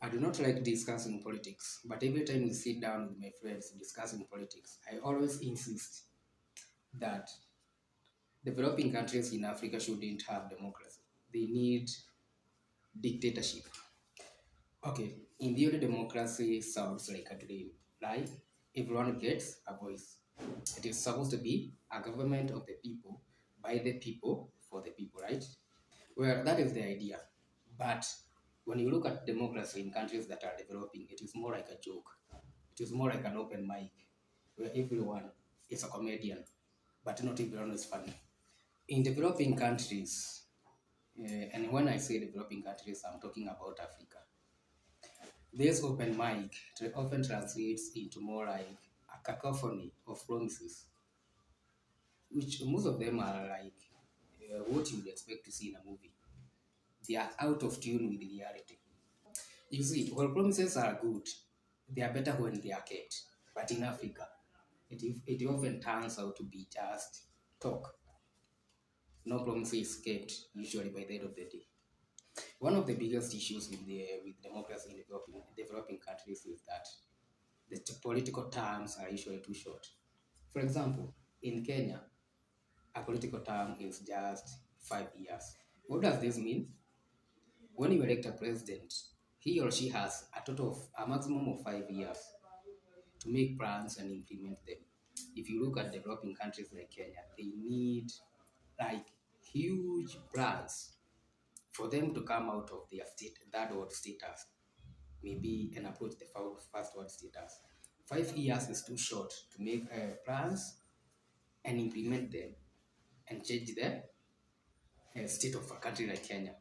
I do not like discussing politics, but every time we sit down with my friends discussing politics, I always insist that developing countries in Africa shouldn't have democracy. They need dictatorship. Okay, in theory, democracy sounds like a dream, right? Everyone gets a voice. It is supposed to be a government of the people, by the people, for the people, right? Well, that is the idea. But when you look at democracy in countries that are developing, it is more like a joke. It is more like an open mic where everyone is a comedian, but not everyone is funny. In developing countries, and when I say developing countries, I'm talking about Africa. This open mic often translates into more like a cacophony of promises, which most of them are like what you would expect to see in a movie. They are out of tune with reality. You see, while promises are good, they are better when they are kept. But in Africa, it often turns out to be just talk. No promises kept, usually by the end of the day. One of the biggest issues with democracy in developing countries is that the political terms are usually too short. For example, in Kenya, a political term is just 5 years. What does this mean? When you elect a president, he or she has a total of a maximum of 5 years to make plans and implement them. If you look at developing countries like Kenya, they need like huge plans for them to come out of their third world status, maybe and approach the first world status. 5 years is too short to make plans and implement them and change the state of a country like Kenya.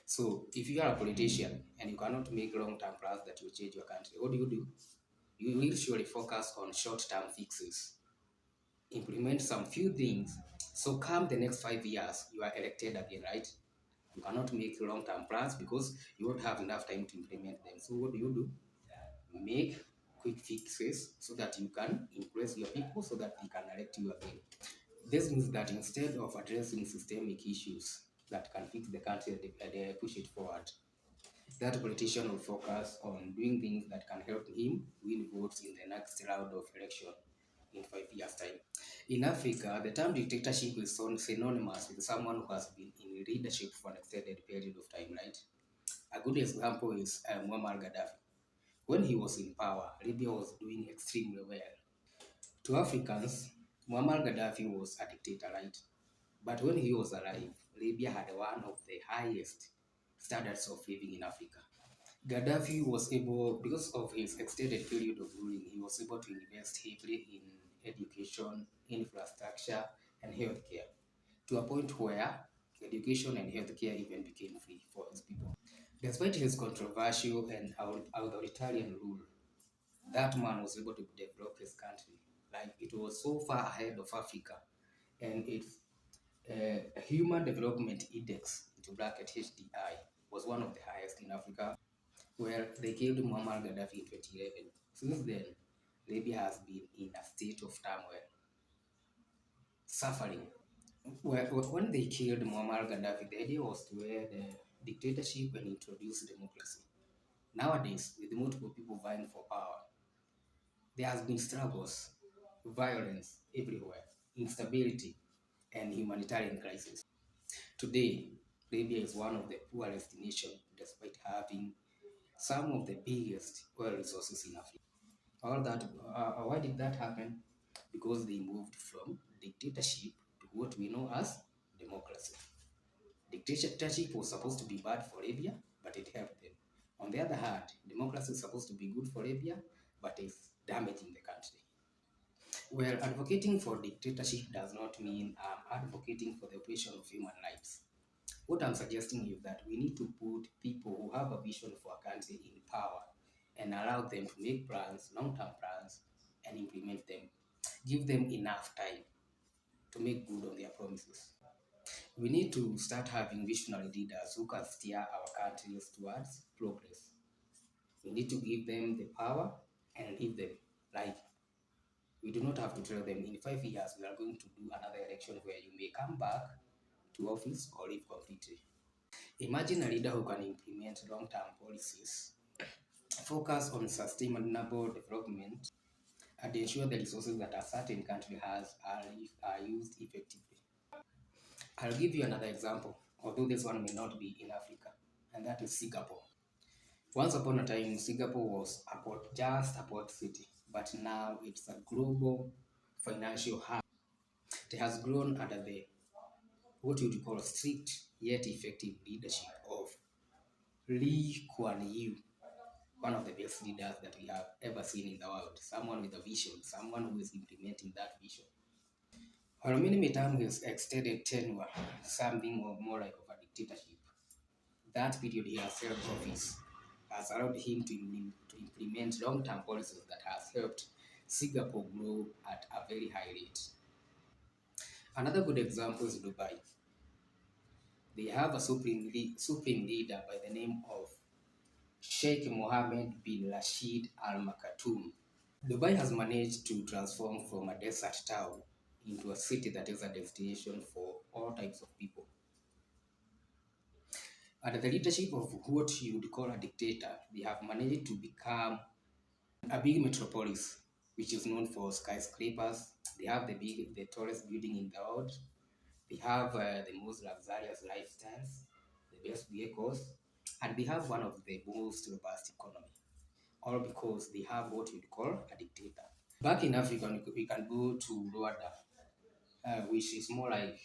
So if you are a politician and you cannot make long-term plans that will change your country, what do? You will surely focus on short-term fixes, implement some few things. So come the next 5 years, you are elected again, right? You cannot make long-term plans because you won't have enough time to implement them. So what do? Make quick fixes so that you can impress your people so that they can elect you again. This means that instead of addressing systemic issues that can fix the country, they push it forward. That politician will focus on doing things that can help him win votes in the next round of election in 5 years' time. In Africa, the term dictatorship is synonymous with someone who has been in leadership for an extended period of time, right? A good example is Muammar Gaddafi. When he was in power, Libya was doing extremely well. To Africans, Muammar Gaddafi was a dictator, right? But when he was alive, Libya had one of the highest standards of living in Africa. Gaddafi was able, because of his extended period of ruling, he was able to invest heavily in education, infrastructure, and healthcare to a point where education and healthcare even became free for his people. Despite his controversial and authoritarian rule, that man was able to develop his country. Like it was so far ahead of Africa, and its Human Development Index, into bracket HDI, was one of the highest in Africa, where they killed Muammar Gaddafi in 2011. Since then, Libya has been in a state of turmoil, suffering. When they killed Muammar Gaddafi, the idea was to end the dictatorship and introduce democracy. Nowadays, with multiple people vying for power, there has been struggles, violence everywhere, instability, and humanitarian crisis. Today, Libya is one of the poorest nations despite having some of the biggest oil resources in Africa. All that, why did that happen? Because they moved from dictatorship to what we know as democracy. Dictatorship was supposed to be bad for Libya, but it helped them. On the other hand, democracy is supposed to be good for Libya, but it's damaging the country. Well, advocating for dictatorship does not mean I'm advocating for the oppression of human lives. What I'm suggesting is that we need to put people who have a vision for a country in power and allow them to make plans, long-term plans, and implement them. Give them enough time to make good on their promises. We need to start having visionary leaders who can steer our countries towards progress. We need to give them the power and leave them. Like, we do not have to tell them in 5 years we are going to do another election where you may come back to office or leave completely. Imagine a leader who can implement long-term policies focus on sustainable development and ensure the resources that a certain country has are used effectively. I'll give you another example, although this one may not be in Africa, and that is Singapore. Once upon a time, Singapore was just a port city, but now it's a global financial hub. It has grown under the what you would call strict yet effective leadership of Lee Kuan Yew, one of the best leaders that we have ever seen in the world, someone with a vision, someone who is implementing that vision. While many may term his extended tenure something or more like of a dictatorship, that period he has held office has allowed him to implement long-term policies that has helped Singapore grow at a very high rate. Another good example is Dubai. They have a supreme leader by the name of Sheikh Mohammed bin Rashid Al Maktoum. Dubai has managed to transform from a desert town into a city that is a destination for all types of people. Under the leadership of what you would call a dictator, they have managed to become a big metropolis, which is known for skyscrapers. They have the tallest building in the world. They have the most luxurious lifestyles, the best vehicles, and they have one of the most robust economy. All because they have what you'd call a dictator. Back in Africa, we can go to Rwanda, which is more like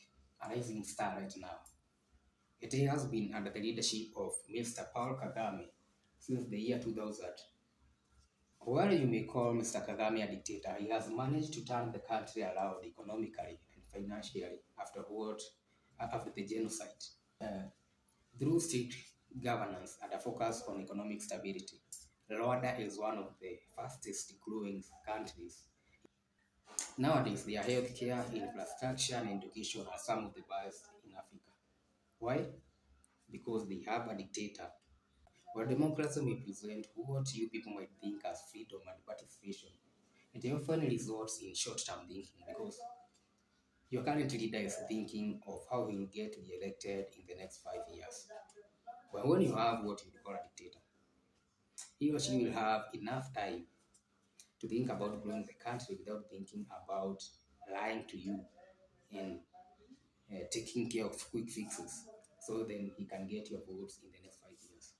a rising star right now. It has been under the leadership of Mr. Paul Kagame since the year 2000. While you may call Mr. Kagame a dictator, he has managed to turn the country around economically and financially after the genocide. Through strict governance and a focus on economic stability, Rwanda is one of the fastest growing countries. Nowadays, their healthcare, infrastructure, and education are some of the best in Africa. Why? Because they have a dictator. While democracy may present what you people might think as freedom and participation, it often results in short-term thinking because your current leader is thinking of how he will get re-elected in the next 5 years. But when you have what you call a dictator, he or she will have enough time to think about growing the country without thinking about lying to you and taking care of quick fixes. So then he can get your votes in the next 5 years.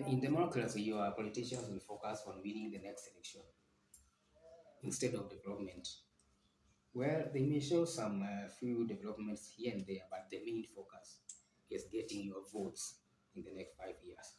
In democracy, your politicians will focus on winning the next election instead of development. Well, they may show some few developments here and there, but the main focus is getting your votes in the next 5 years.